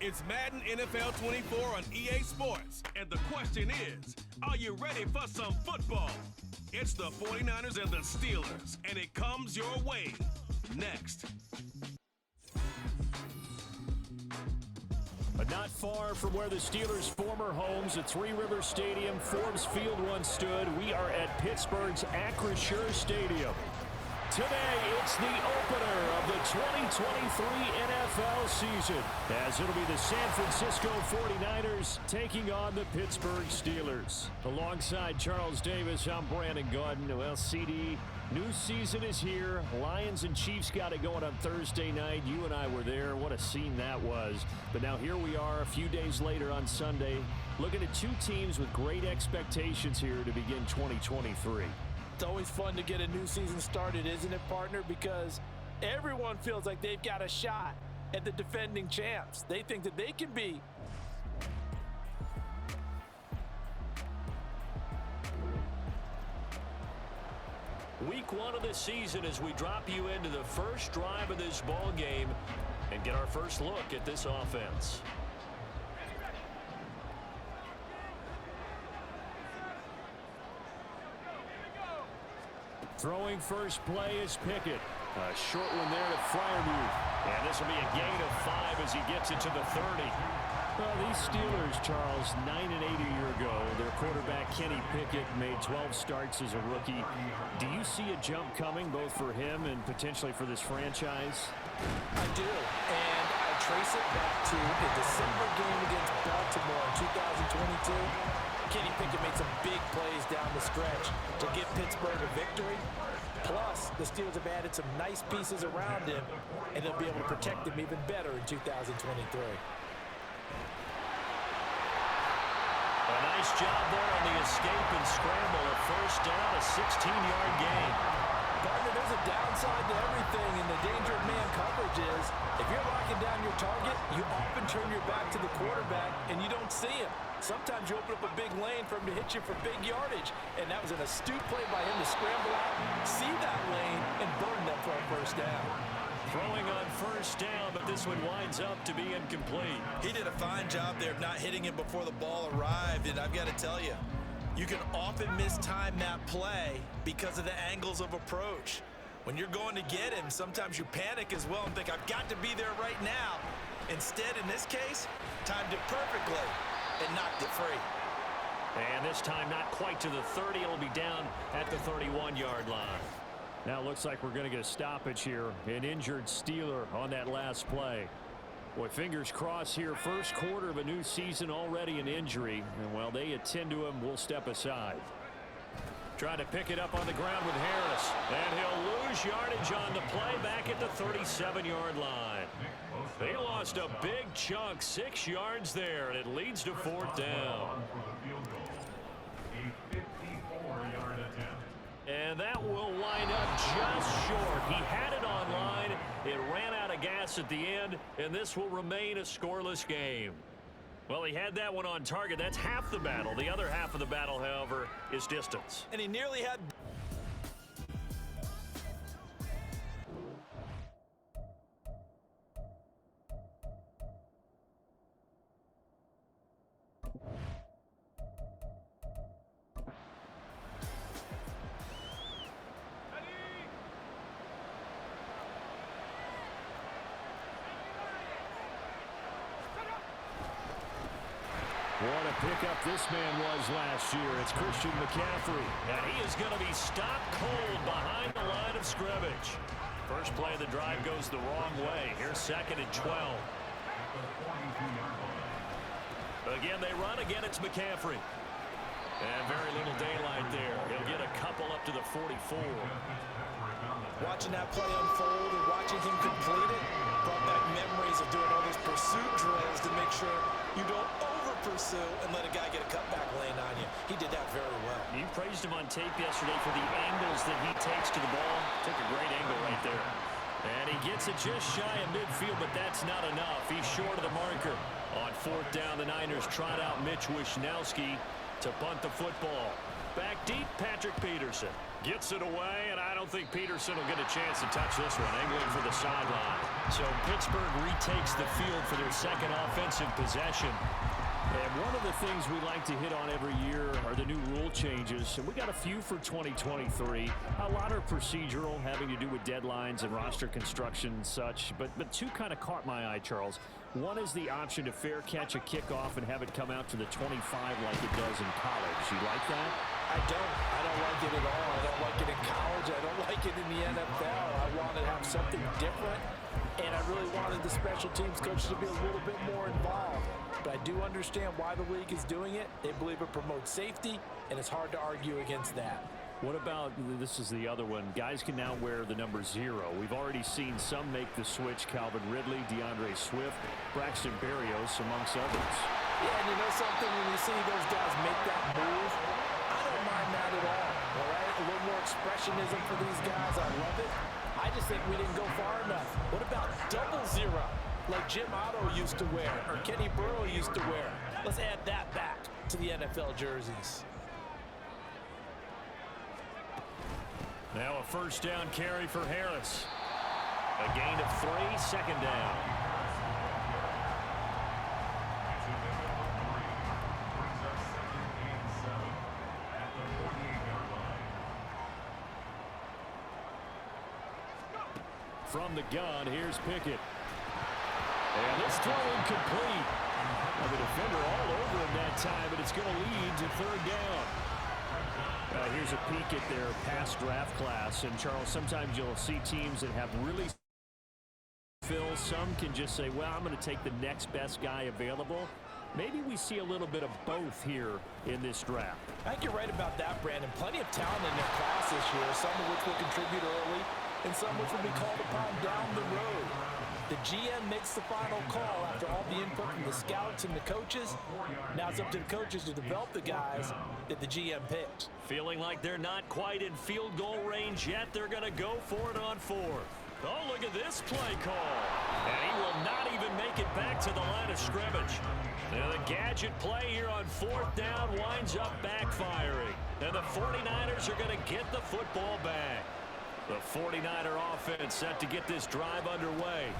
It's Madden NFL 24 on EA Sports. And the question is, are you ready for some football? It's the 49ers and the Steelers, and it comes your way next. But not far from where the Steelers' former homes at Three Rivers Stadium, Forbes Field once stood, we are at Pittsburgh's Acrisure Stadium. Today, it's the opener of the 2023 NFL season, as it'll be the San Francisco 49ers taking on the Pittsburgh Steelers. Alongside Charles Davis, I'm Brandon Gaudin. Well, CD, new season is here. Lions and Chiefs got it going on Thursday night. You and I were there. What a scene that was. But now here we are a few days later on Sunday, looking at two teams with great expectations here to begin 2023. It's always fun to get a new season started, isn't it, partner? Because everyone feels like they've got a shot at the defending champs. They think that they can be. Week one of the season as we drop you into the first drive of this ball game and get our first look at this offense. Throwing first play is Pickett. A short one there to Freiermuth. And this will be a gain of 5 as he gets it to the 30. Well, these Steelers, Charles, 9-8 a year ago. Their quarterback, Kenny Pickett, made 12 starts as a rookie. Do you see a jump coming, both for him and potentially for this franchise? I do, and I trace it back to the December game against Baltimore in 2022. Kenny Pickett made some big plays down the stretch to give Pittsburgh a victory. Plus, the Steelers have added some nice pieces around him, and they'll be able to protect him even better in 2023. A nice job there on the escape and scramble. A first down, a 16-yard gain. Partner, there's a downside to everything, and the danger of man coverage is if you're locking down your target, you often turn your back to the quarterback, and you don't see him. Sometimes you open up a big lane for him to hit you for big yardage, and that was an astute play by him to scramble out, see that lane, and burn them for a first down. Throwing on first down, but this one winds up to be incomplete. He did a fine job there of not hitting him before the ball arrived, and I've got to tell you, you can often mistime that play because of the angles of approach. When you're going to get him, sometimes you panic as well and think, I've got to be there right now. Instead, in this case, timed it perfectly and knocked it free. And this time not quite to the 30. It'll be down at the 31-yard line. Now it looks like we're going to get a stoppage here. An injured Steeler on that last play. Boy, fingers crossed here. First quarter of a new season, already an injury. And while they attend to him, we'll step aside. Trying to pick it up on the ground with Harris. And he'll lose yardage on the play back at the 37-yard line. They lost a big chunk, 6 yards there, and it leads to 4th down. And that will line up just short. He had it on line. It ran out of gas at the end, and this will remain a scoreless game. Well, he had that one on target. That's half the battle. The other half of the battle, however, is distance. And he nearly had... What a pickup this man was last year. It's Christian McCaffrey. And he is going to be stopped cold behind the line of scrimmage. First play of the drive goes the wrong way. Here's 2nd and 12. Again, they run. Again, it's McCaffrey. And very little daylight there. He'll get a couple up to the 44. Watching that play unfold and watching him complete it brought back memories of doing all those pursuit drills to make sure you don't over-pursue and let a guy get a cutback lane on you. He did that very well. You praised him on tape yesterday for the angles that he takes to the ball. Took a great angle right there. And he gets it just shy of midfield, but that's not enough. He's short of the marker. On 4th down, the Niners trot out Mitch Wishnowsky to punt the football. Back deep, Patrick Peterson. Gets it away, and I don't think Peterson will get a chance to touch this one. Angling for the sideline. So Pittsburgh retakes the field for their second offensive possession. And one of the things we like to hit on every year are the new rule changes. And we got a few for 2023. A lot are procedural, having to do with deadlines and roster construction and such. But two kind of caught my eye, Charles. One is the option to fair catch a kickoff and have it come out to the 25 like it does in college. You like that? I don't like it at all. I don't like it in college. I don't like it in the NFL. I want to have something different. And I really wanted the special teams coach to be a little bit more involved. But I do understand why the league is doing it. They believe it promotes safety, and it's hard to argue against that. What about, this is the other one, guys can now wear the number 0. We've already seen some make the switch. Calvin Ridley, DeAndre Swift, Braxton Berrios, amongst others. Yeah, and you know something, when you see those guys make that move, I don't mind that at all right? A little more expressionism for these guys. I love it. I just think we didn't go far enough. What about double 0, like Jim Otto used to wear or Kenny Burrow used to wear? Let's add that back to the NFL jerseys. Now a first down carry for Harris. A gain of 3, second down. From the gun, here's Pickett. And this throw incomplete. The defender all over him that time, but it's going to lead to third down. Here's a peek at their past draft class. And, Charles, sometimes you'll see teams that have really fill. Some can just say, well, I'm going to take the next best guy available. Maybe we see a little bit of both here in this draft. I think you're right about that, Brandon. Plenty of talent in their class this year, some of which will contribute early and some which will be called upon down the road. The GM makes the final call after all the input from the scouts and the coaches. Now it's up to the coaches to develop the guys that the GM picked. Feeling like they're not quite in field goal range yet. They're going to go for it on 4th. Oh, look at this play call. And he will not even make it back to the line of scrimmage. Now the gadget play here on 4th down winds up backfiring. And the 49ers are going to get the football back. The 49er offense set to get this drive underway.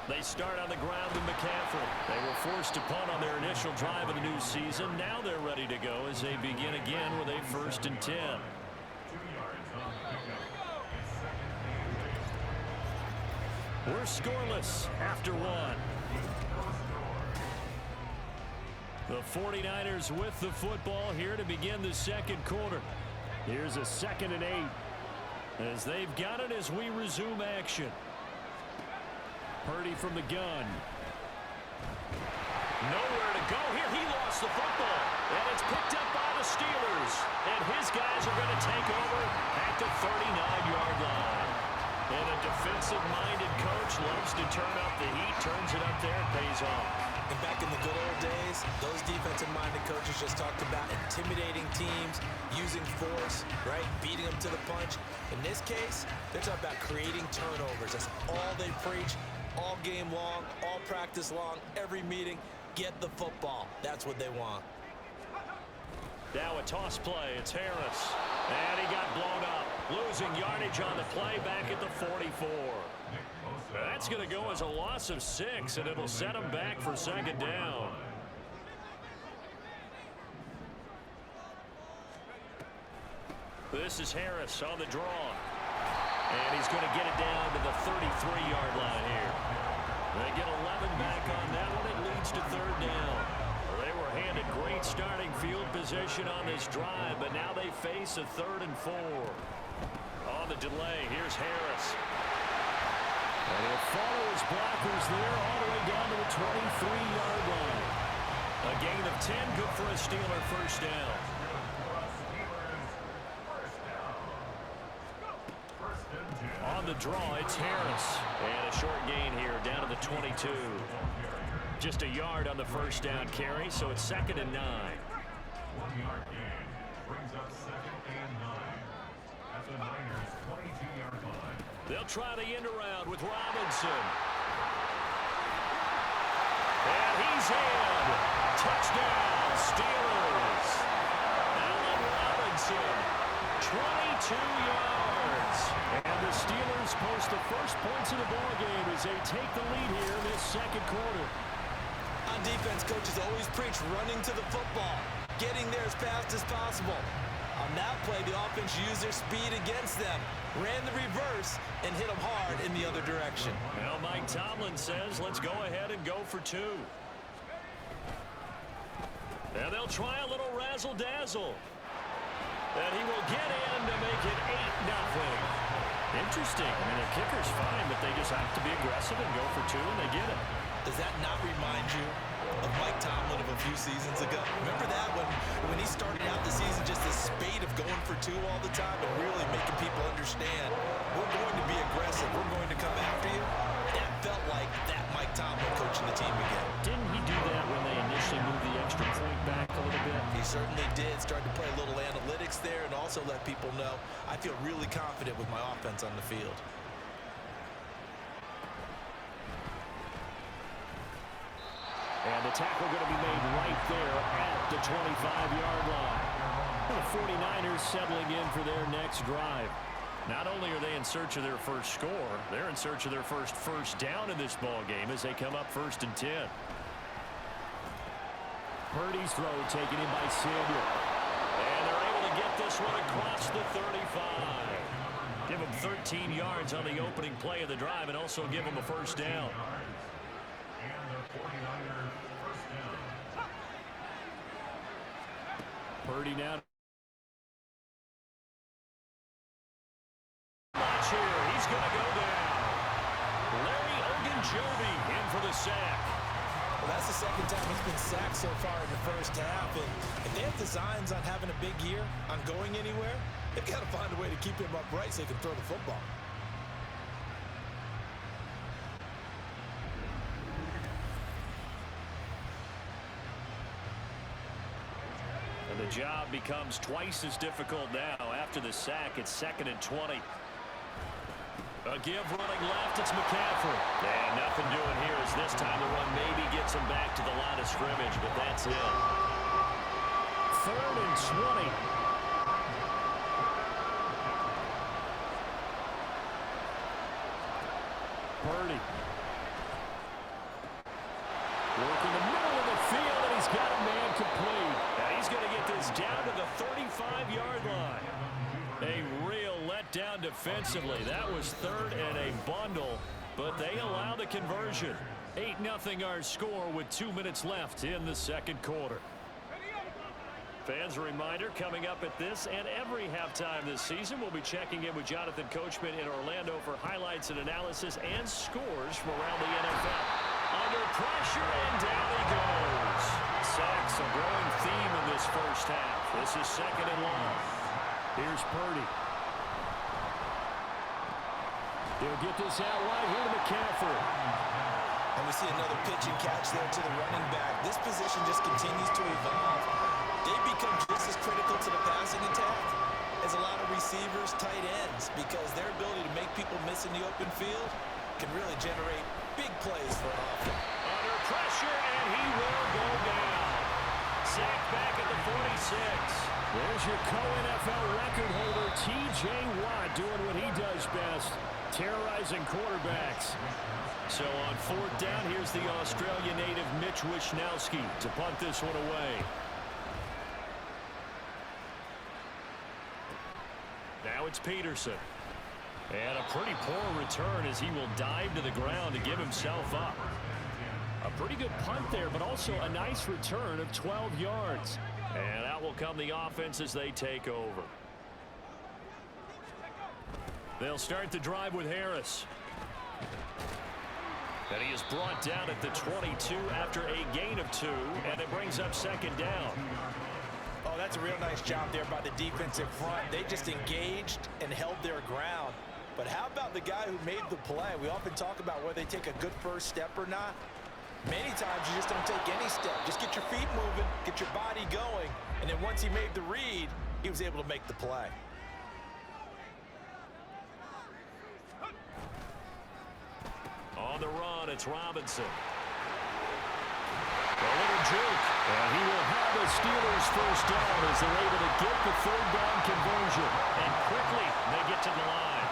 They start on the ground with McCaffrey. They were forced to punt on their initial drive of the new season. Now they're ready to go as they begin again with a 1st and 10. We're scoreless after 1. The 49ers with the football here to begin the second quarter. Here's a 2nd and 8. As they've got it as we resume action. Purdy from the gun. Nowhere to go here. He lost the football. And it's picked up by the Steelers. And his guys are going to take over at the 39-yard line. And a defensive-minded coach loves to turn up the heat. Turns it up there. It pays off. And back in the good old days, those defensive-minded coaches just talked about intimidating teams, using force, right, beating them to the punch. In this case, they're talking about creating turnovers. That's all they preach, all game long, all practice long, every meeting. Get the football. That's what they want. Now a toss play. It's Harris. And he got blown up. Losing yardage on the play back at the 44. That's going to go as a loss of 6, and it'll set him back for 2nd down. This is Harris on the draw. And he's going to get it down to the 33-yard line here. They get 11 back on that one. It leads to 3rd down. They were handed great starting field position on this drive, but now they face a 3rd and 4. On the delay, here's Harris. And he'll follow his blockers there all the way down to the 23-yard line. A gain of 10, good for a Steeler 1st down. On the draw, it's Harris. And a short gain here down to the 22. Just a yard on the 1st down carry, so it's 2nd and 9. 1-yard gain brings up 2nd and 9 at the Niners' 22-yard line. They'll try the end around with Robinson. And he's in. Touchdown, Steelers. Allen Robinson yards. And the Steelers post the first points of the ball game as they take the lead here in this second quarter. On defense, coaches always preach running to the football, getting there as fast as possible. On that play, the offense used their speed against them, ran the reverse, and hit them hard in the other direction. Well, Mike Tomlin says, let's go ahead and go for 2. And they'll try a little razzle-dazzle. And he will get in to make it 8-0. Interesting. I mean, the kicker's fine, but they just have to be aggressive and go for 2, and they get it. Does that not remind you of Mike Tomlin of a few seasons ago? Remember that when he started out the season, just this spate of going for 2 all the time and really making people understand, we're going to be aggressive, we're going to come after you? That felt like that Mike Tomlin coaching the team again. Didn't he do that when they initially moved the extra point back a little bit? He certainly did. Started to play a little analytics there and also let people know I feel really confident with my offense on the field. And the tackle going to be made right there at the 25-yard line. The 49ers settling in for their next drive. Not only are they in search of their first score, they're in search of their first down in this ball game as they come up 1st and 10. Purdy's throw taken in by Samuel. And they're able to get this one across the 35. Give them 13 yards on the opening play of the drive and also give them a first down. Purdy now. Watch here. He's going to go down. Larry Ogunjobi in for the sack. Well, that's the second time he's been sacked so far in the first half. And if they have designs on having a big year, on going anywhere, they've got to find a way to keep him upright so he can throw the football. The job becomes twice as difficult now. After the sack, it's 2nd and 20. A give running left, it's McCaffrey. And nothing doing here as this time the run maybe gets him back to the line of scrimmage, but that's it. 3rd and 20. Purdy. Working the middle of the field, and he's got a man complete. And he's going to get this down to the 35-yard line. A real letdown defensively. That was 3rd and a bundle, but they allow the conversion. 8-0 our score with 2 minutes left in the second quarter. Fans, a reminder, coming up at this and every halftime this season, we'll be checking in with Jonathan Coachman in Orlando for highlights and analysis and scores from around the NFL. Under pressure, and down he goes. Sacks, a growing theme in this first half. This is 2nd and long. Here's Purdy. He'll get this out wide here to McCaffrey. And we see another pitch and catch there to the running back. This position just continues to evolve. They become just as critical to the passing attack as a lot of receivers, tight ends, because their ability to make people miss in the open field can really generate big plays for an offense. Under pressure, and he will go down. Sacked back at the 46. There's your co-NFL record holder, T.J. Watt, doing what he does best, terrorizing quarterbacks. So on 4th down, here's the Australia native Mitch Wishnowsky to punt this one away. Now it's Peterson. And a pretty poor return as he will dive to the ground to give himself up. A pretty good punt there, but also a nice return of 12 yards. And out will come the offense as they take over. They'll start the drive with Harris. And he is brought down at the 22 after a gain of 2, and it brings up 2nd down. Oh, that's a real nice job there by the defensive front. They just engaged and held their ground. But how about the guy who made the play? We often talk about whether they take a good first step or not. Many times you just don't take any step. Just get your feet moving, get your body going, and then once he made the read, he was able to make the play. On the run, it's Robinson. A little juke, and he will have the Steelers first down as they're able to get the third down conversion. And quickly, they get to the line.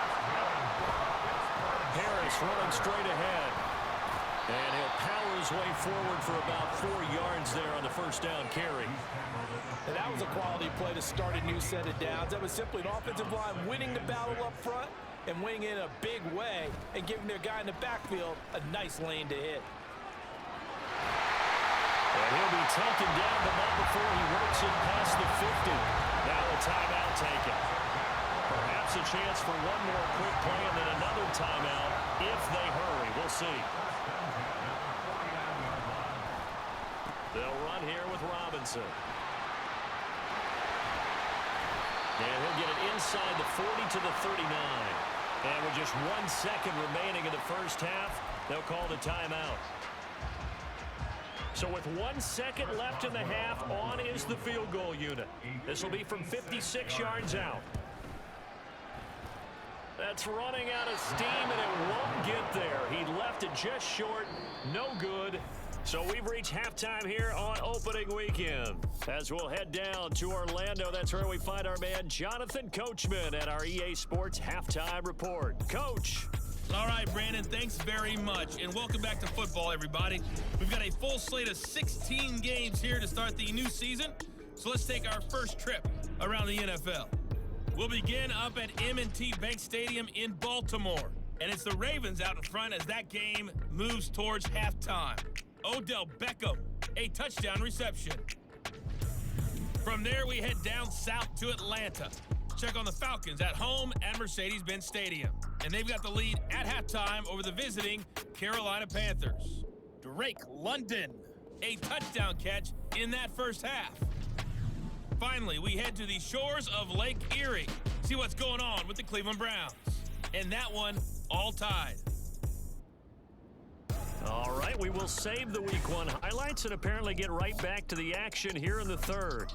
Harris running straight ahead. And he'll power his way forward for about 4 yards there on the first down carry. And that was a quality play to start a new set of downs. That was simply an offensive line winning the battle up front and winning it in a big way and giving their guy in the backfield a nice lane to hit. And he'll be taken down, but not before he works it past the 50. Now a timeout taken. Perhaps a chance for one more quick play and then another timeout if they hurry. We'll see. They'll run here with Robinson. And he'll get it inside the 40 to the 39. And with just 1 second remaining in the first half, they'll call the timeout. So with 1 second left in the half, on is the field goal unit. This will be from 56 yards out. That's running out of steam, and it won't get there. He left it just short. No good. So we've reached halftime here on opening weekend. As we'll head down to Orlando, that's where we find our man Jonathan Coachman at our EA Sports Halftime Report. Coach. All right, Brandon, thanks very much. And welcome back to football, everybody. We've got a full slate of 16 games here to start the new season. So let's take our first trip around the NFL. We'll begin up at M&T Bank Stadium in Baltimore. And it's the Ravens out in front as that game moves towards halftime. Odell Beckham, a touchdown reception. From there, we head down south to Atlanta. Check on the Falcons at home at Mercedes-Benz Stadium. And they've got the lead at halftime over the visiting Carolina Panthers. Drake London, a touchdown catch in that first half. Finally, we head to the shores of Lake Erie. See what's going on with the Cleveland Browns. And that one all tied. All right, we will save the Week 1 highlights and apparently get right back to the action here in the third.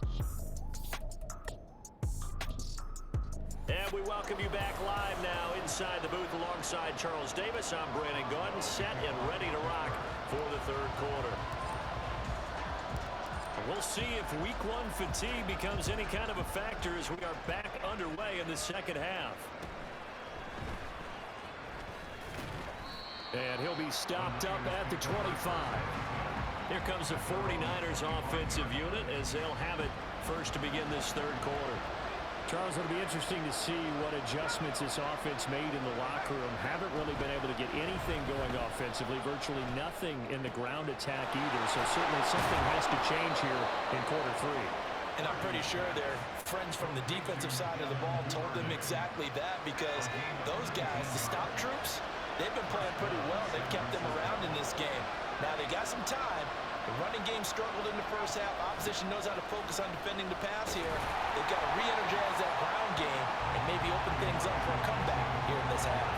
And we welcome you back live now inside the booth alongside Charles Davis. I'm Brandon Gaudin, set and ready to rock for the third quarter. We'll see if Week 1 fatigue becomes any kind of a factor as we are back underway in the second half. And he'll be stopped up at the 25. Here comes the 49ers offensive unit as they'll have it first to begin this third quarter. Charles, it'll be interesting to see what adjustments this offense made in the locker room. Haven't really been able to get anything going offensively, virtually nothing in the ground attack either. So certainly something has to change here in quarter 3. And I'm pretty sure their friends from the defensive side of the ball told them exactly that, because those guys, the stop troops, they've been playing pretty well. They've kept them around in this game. Now they got some time. The running game struggled in the first half. Opposition knows how to focus on defending the pass here. They've got to re-energize that ground game and maybe open things up for a comeback here in this half.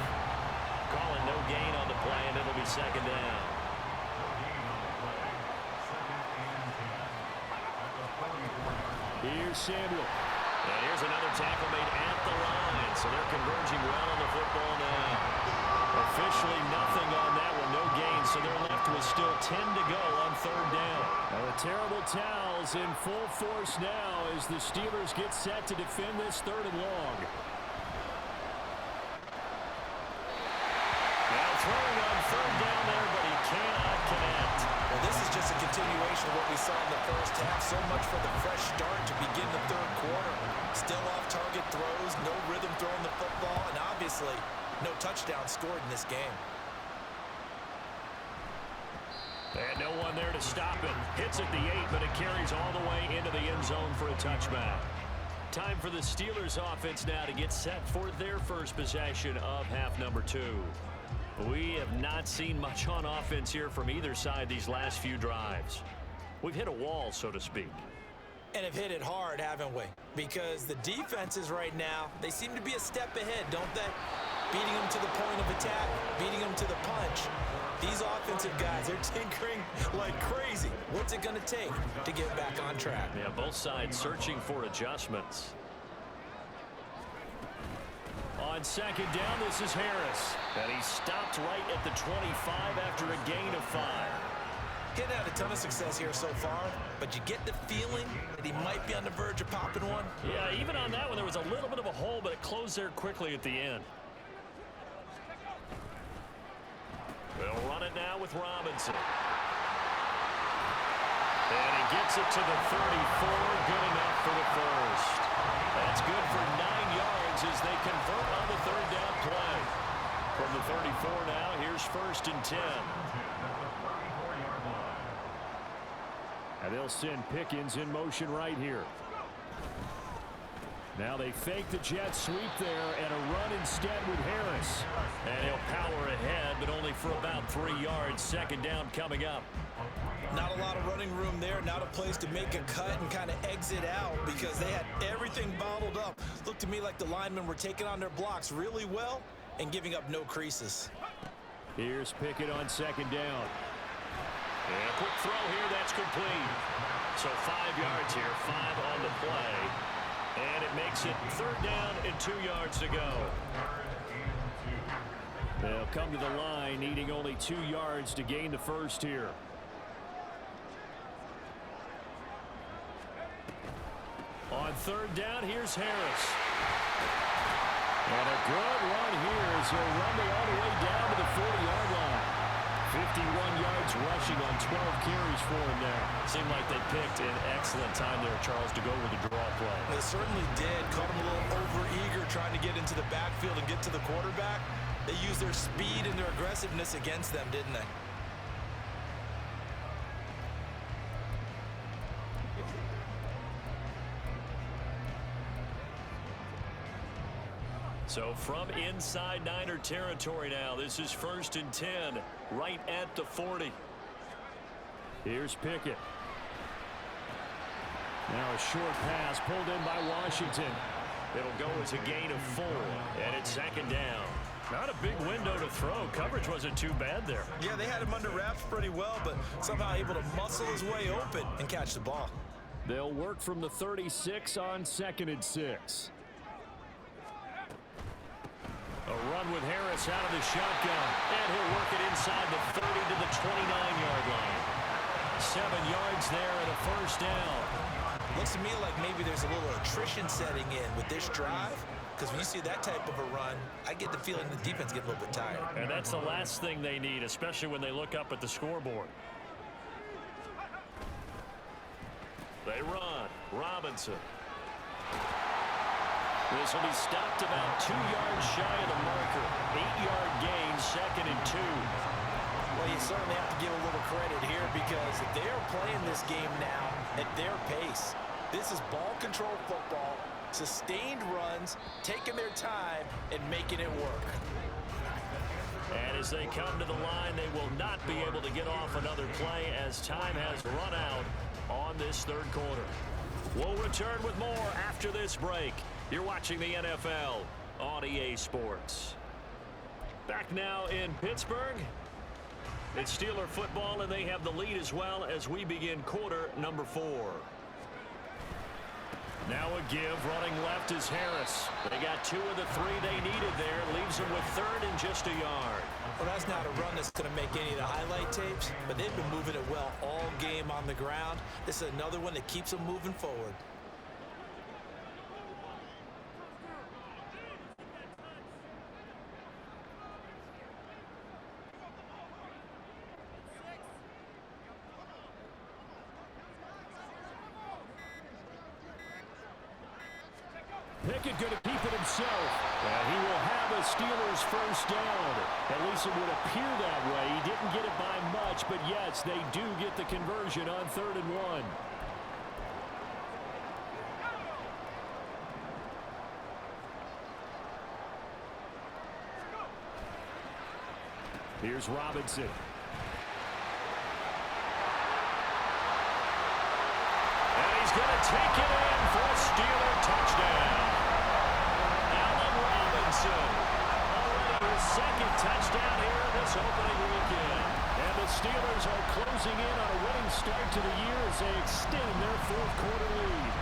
Calling no gain on the play, and it'll be second down. Here's Samuel. And here's another tackle made at the line. So they're converging well on the football now. Officially nothing on that one, no gain. So they're left with still 10 to go on third down. Now the terrible towels in full force now as the Steelers get set to defend this third and long. Now throwing on third down there, but he cannot connect. Well, this is just a continuation of what we saw in the first half. So much for the fresh start to begin the third quarter. Still off-target throws, no rhythm throwing the football, and obviously no touchdown scored in this game. And no one there to stop it. Hits at the 8, but it carries all the way into the end zone for a touchback. Time for the Steelers offense now to get set for their first possession of half number 2. We have not seen much on offense here from either side these last few drives. We've hit a wall, so to speak. And have hit it hard, haven't we? Because the defenses right now, they seem to be a step ahead, don't they? Beating them to the point of attack, beating them to the punch. These offensive guys, they're tinkering like crazy. What's it going to take to get back on track? Yeah, both sides searching for adjustments. On second down, this is Harris. And he stopped right at the 25 after a gain of 5. He hasn't had a ton of success here so far, but you get the feeling that he might be on the verge of popping one. Yeah, even on that one, there was a little bit of a hole, but it closed there quickly at the end. They'll run it now with Robinson. And he gets it to the 34. Good enough for the first. That's good for 9 yards as they convert on the third down play. From the 34 now, here's 1st and 10. And they'll send Pickens in motion right here. Now they fake the jet sweep there and a run instead with Harris. And he'll power ahead, but only for about 3 yards. 2nd down coming up. Not a lot of running room there. Not a place to make a cut and kind of exit out because they had everything bottled up. Looked to me like the linemen were taking on their blocks really well and giving up no creases. Here's Pickett on 2nd down. And a quick throw here, that's complete. So 5 yards here, 5 on the play. And it makes it 3rd down and 2 yards to go. They'll come to the line, needing only 2 yards to gain the first here. On 3rd down, here's Harris. And a good run here as he'll run it all the way down to the 40-yard line. 51 yards rushing on 12 carries for him now. Seemed like they picked an excellent time there, Charles, to go with the draw play. They certainly did. Caught him a little over-eager trying to get into the backfield and get to the quarterback. They used their speed and their aggressiveness against them, didn't they? So from inside Niner territory now, this is 1st and 10, right at the 40. Here's Pickett. Now a short pass pulled in by Washington. It'll go as a gain of 4, and it's 2nd down. Not a big window to throw. Coverage wasn't too bad there. Yeah, they had him under wraps pretty well, but somehow able to muscle his way open and catch the ball. They'll work from the 36 on 2nd and 6. A run with Harris out of the shotgun. And he'll work it inside the 30 to the 29-yard line. 7 yards there and a 1st down. Looks to me like maybe there's a little attrition setting in with this drive. Because when you see that type of a run, I get the feeling the defense get a little bit tired. And that's the last thing they need, especially when they look up at the scoreboard. They run. Robinson. This will be stopped about 2 yards shy of the marker. 8-yard gain, 2nd and 2. Well, you certainly have to give a little credit here because they're playing this game now at their pace. This is ball control football, sustained runs, taking their time, and making it work. And as they come to the line, they will not be able to get off another play as time has run out on this 3rd quarter. We'll return with more after this break. You're watching the NFL on EA Sports. Back now in Pittsburgh. It's Steeler football, and they have the lead as well as we begin quarter number 4. Now a give, running left is Harris. They got 2 of the 3 they needed there. Leaves them with 3rd and just a yard. Well, that's not a run that's going to make any of the highlight tapes, but they've been moving it well all game on the ground. This is another one that keeps them moving forward. Pickett going to keep it himself. And he will have a Steelers 1st down. At least it would appear that way. He didn't get it by much, but yes, they do get the conversion on 3rd and 1. Here's Robinson. And he's going to take it in for a Steeler touchdown. Already his 2nd touchdown here in this opening weekend. And the Steelers are closing in on a winning start to the year as they extend their 4th quarter lead.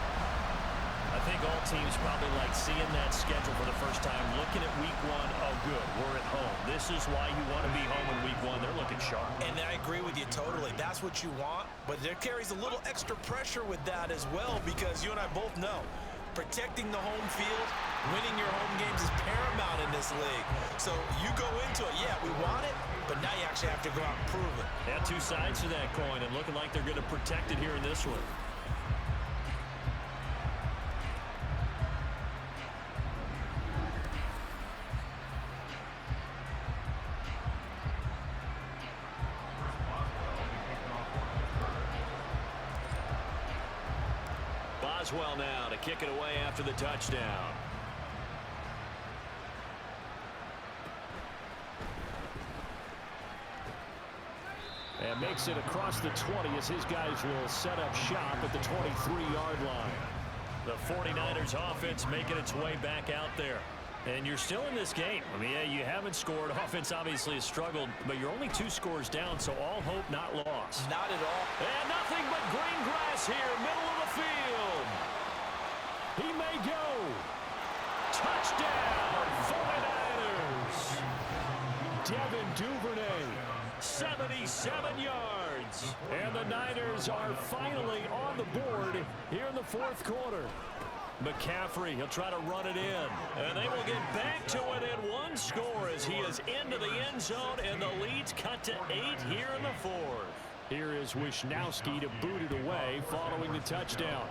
I think all teams probably like seeing that schedule for the first time, looking at week one. Oh, good, we're at home. This is why you want to be home in week one. They're looking sharp. And I agree with you totally. That's what you want, but there carries a little extra pressure with that as well, because you and I both know protecting the home field, winning your home games is paramount in this league. So you go into it, yeah, we want it, but now you actually have to go out and prove it. Yeah, two sides to that coin, and looking like they're going to protect it here in this one. Boswell now to kick it away after the touchdown. And makes it across the 20 as his guys will set up shop at the 23-yard line. The 49ers offense making its way back out there. And you're still in this game. I mean, yeah, you haven't scored. Offense obviously has struggled, but you're only 2 scores down, so all hope not lost. Not at all. And nothing but green grass here, middle of the field. He may go. Touchdown, 49ers. Devin Duvernay, 77 yards. And the Niners are finally on the board here in the fourth quarter. McCaffrey, he'll try to run it in. And they will get back to it at 1 score as he is into the end zone, and the lead's cut to 8 here in the fourth. Here is Wisnowski to boot it away following the touchdown.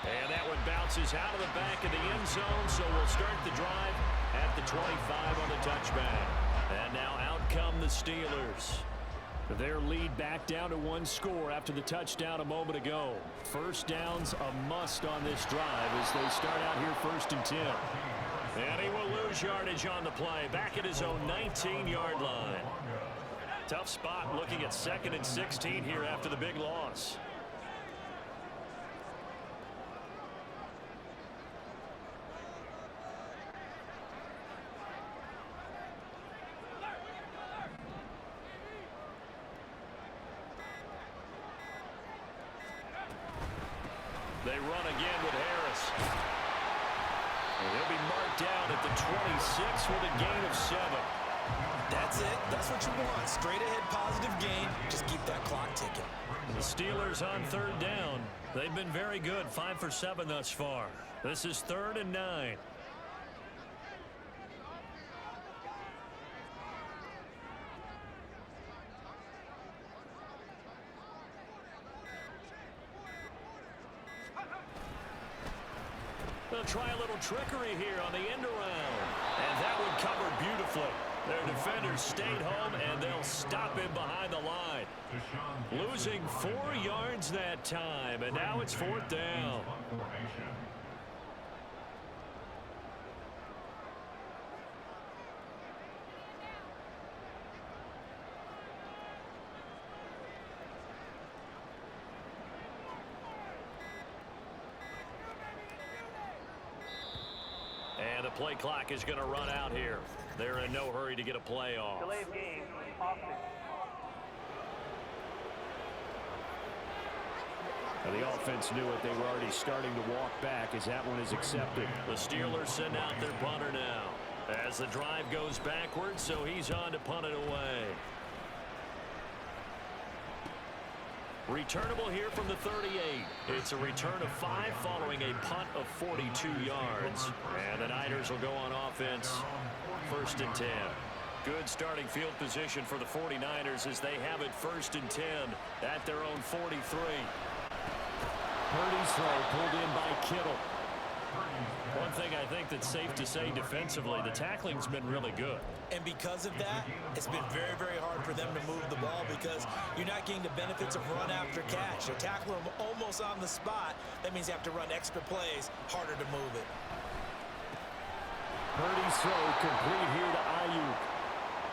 And that one bounces out of the back of the end zone, so we'll start the drive at the 25 on the touchback. And now out come the Steelers. Their lead back down to 1 score after the touchdown a moment ago. First down's a must on this drive as they start out here 1st and 10. And he will lose yardage on the play, back at his own 19-yard line. Tough spot looking at 2nd and 16 here after the big loss. They run again with Harris. And he'll be marked down at the 26 with a gain of 7. That's it. That's what you want. Straight ahead positive gain. Just keep that clock ticking. The Steelers on 3rd down. They've been very good. 5 for 7 thus far. This is 3rd and 9. They'll try a little trickery here on the end around. And that one covered beautifully. Their defenders stayed home, and they'll stop him behind the line. Losing 4 yards that time, and now it's 4th down. And the play clock is going to run out here. They're in no hurry to get a play off. Delay of game, offense. And the offense knew it. They were already starting to walk back as that one is accepted. The Steelers send out their punter now as the drive goes backwards, so he's on to punt it away. Returnable here from the 38. It's a return of 5 following a punt of 42 yards. And the Niners will go on offense 1st and 10. Good starting field position for the 49ers as they have it 1st and 10 at their own 43. Purdy's throw pulled in by Kittle. One thing I think that's safe to say defensively, the tackling's been really good. And because of that, it's been very, very hard for them to move the ball because you're not getting the benefits of run after catch. They're tackling them almost on the spot. That means you have to run extra plays, harder to move it. Purdy's throw complete here to Ayuk.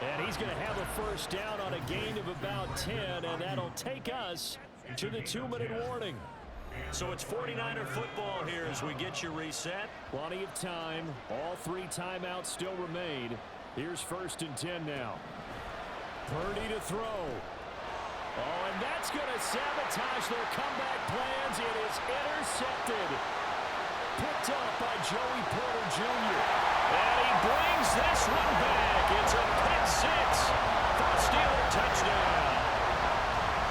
And he's going to have a first down on a gain of about 10, and that'll take us to the 2-minute warning. So it's 49er football here as we get you reset. Plenty of time. All 3 timeouts still remain. Here's 1st and 10 now. Purdy to throw. Oh, and that's going to sabotage their comeback plans. It is intercepted. Picked off by Joey Porter Jr. And he brings this one back. It's a pick six for a Steeler touchdown.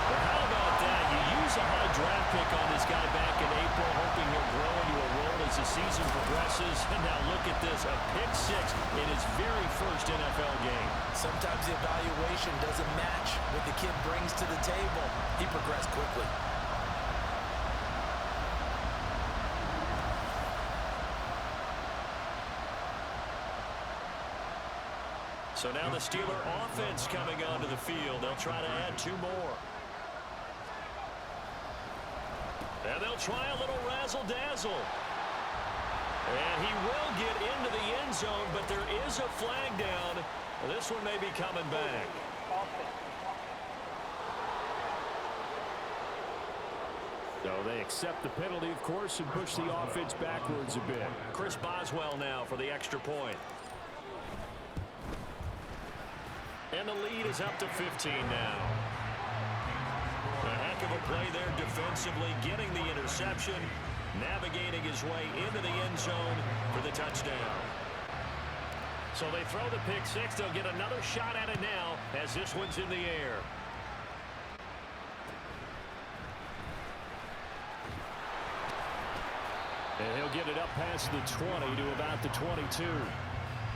Well, how about that? You use a high draft pick on this guy back in April, hoping he'll grow into a role as the season progresses. And now look at this, a pick six in his very first NFL game. Sometimes the evaluation doesn't match what the kid brings to the table. He progressed quickly. So now the Steeler offense coming onto the field. They'll try to add 2 more. And they'll try a little razzle-dazzle. And he will get into the end zone, but there is a flag down. This one may be coming back. So they accept the penalty, of course, and push the offense backwards a bit. Chris Boswell now for the extra point. And the lead is up to 15 now. A heck of a play there defensively, getting the interception, navigating his way into the end zone for the touchdown. So they throw the pick six. They'll get another shot at it now as this one's in the air. And he'll get it up past the 20 to about the 22.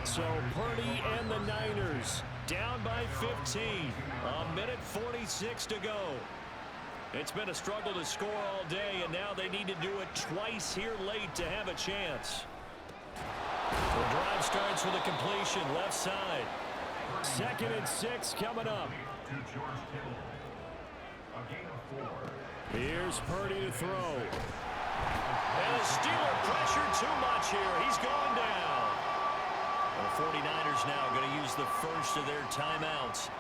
So Purdy and the Niners down by 15. A minute 46 to go. It's been a struggle to score all day, and now they need to do it twice here late to have a chance. The drive starts with a completion left side. 2nd and 6 coming up. Here's Purdy to throw. And the Steeler pressure too much here. He's going down. The 49ers now going to use the first of their timeouts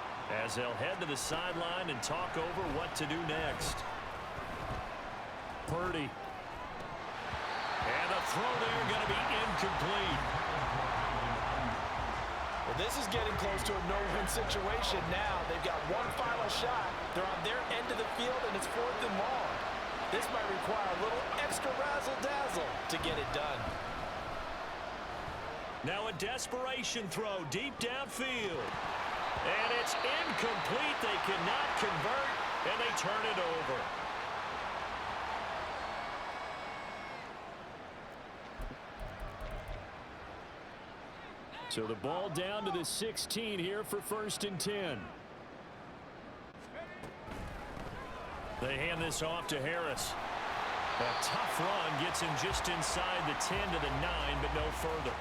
as they'll head to the sideline and talk over what to do next. Purdy. And the throw there going to be incomplete. Well, this is getting close to a no-win situation now. They've got one final shot. They're on their end of the field, and it's 4th and long. This might require a little extra razzle-dazzle to get it done. Now a desperation throw deep downfield. And it's incomplete. They cannot convert, and they turn it over. So the ball down to the 16 here for 1st and 10. They hand this off to Harris. A tough run gets him just inside the 10 to the 9, but no further.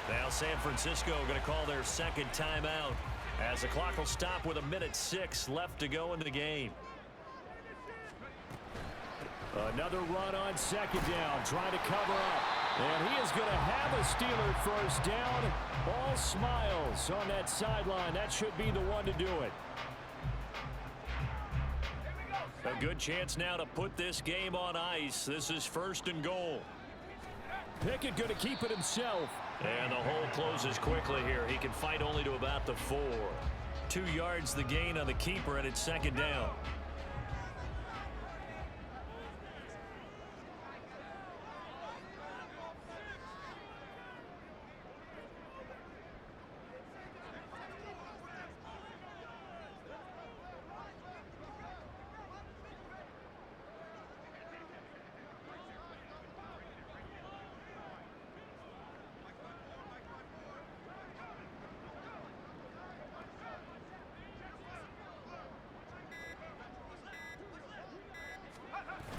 Now San Francisco going to call their 2nd timeout as the clock will stop with a minute 6 left to go in the game. Another run on 2nd down, trying to cover up. And he is going to have a Steeler first down. All smiles on that sideline. That should be the one to do it. A good chance now to put this game on ice. This is 1st and goal. Pickett going to keep it himself. And the hole closes quickly here. He can fight only to about the 4. 2 yards the gain on the keeper, and it's 2nd down.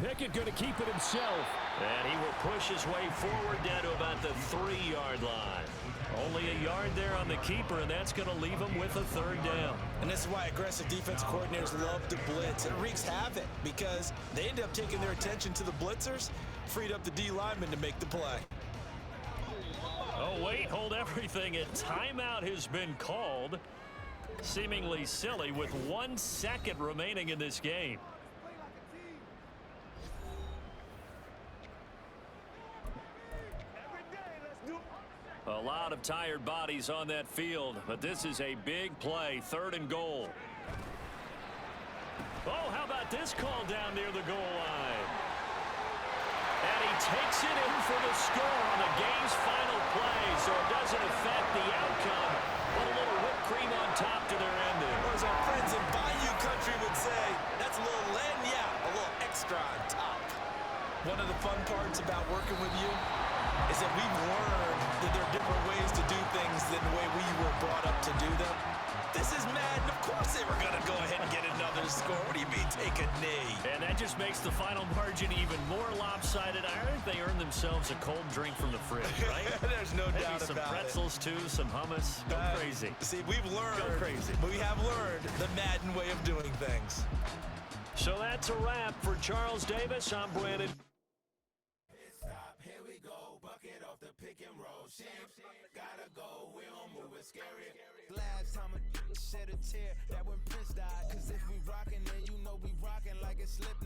Pickett going to keep it himself. And he will push his way forward down to about the 3-yard line. Only a yard there on the keeper, and that's going to leave him with a 3rd down. And this is why aggressive defensive coordinators love to blitz. It wreaks havoc because they end up taking their attention to the blitzers, freed up the D lineman to make the play. Oh, wait, hold everything. A timeout has been called. Seemingly silly with 1 second remaining in this game. A lot of tired bodies on that field, but this is a big play. 3rd and goal. Oh, how about this call down near the goal line? takes it in for the score on the game's final play, so it doesn't affect the outcome, but a little whipped cream on top to their ending. Or as our friends in Bayou Country would say, that's a little lagniappe, a little extra on top. One of the fun parts about working with you is that we've learned that there are different ways to do things than the way we were brought up to do them. This is Madden. Of course they were going to go ahead and get another score. What do you mean take a knee? And that just makes the final margin even more lopsided. I think they earned themselves a cold drink from the fridge, right? There's no doubt Maybe some about pretzels, too, some hummus. Go crazy. See, we've learned. Go crazy. We have learned the Madden way of doing things. So that's a wrap for Charles Davis. I'm Brandon. Here we go, bucket off the pick and roll. Gotta go, we don't move it scary. Last time a shed a tear, that when Prince died. Cause if we rockin', then you know we rockin' like it's slipping.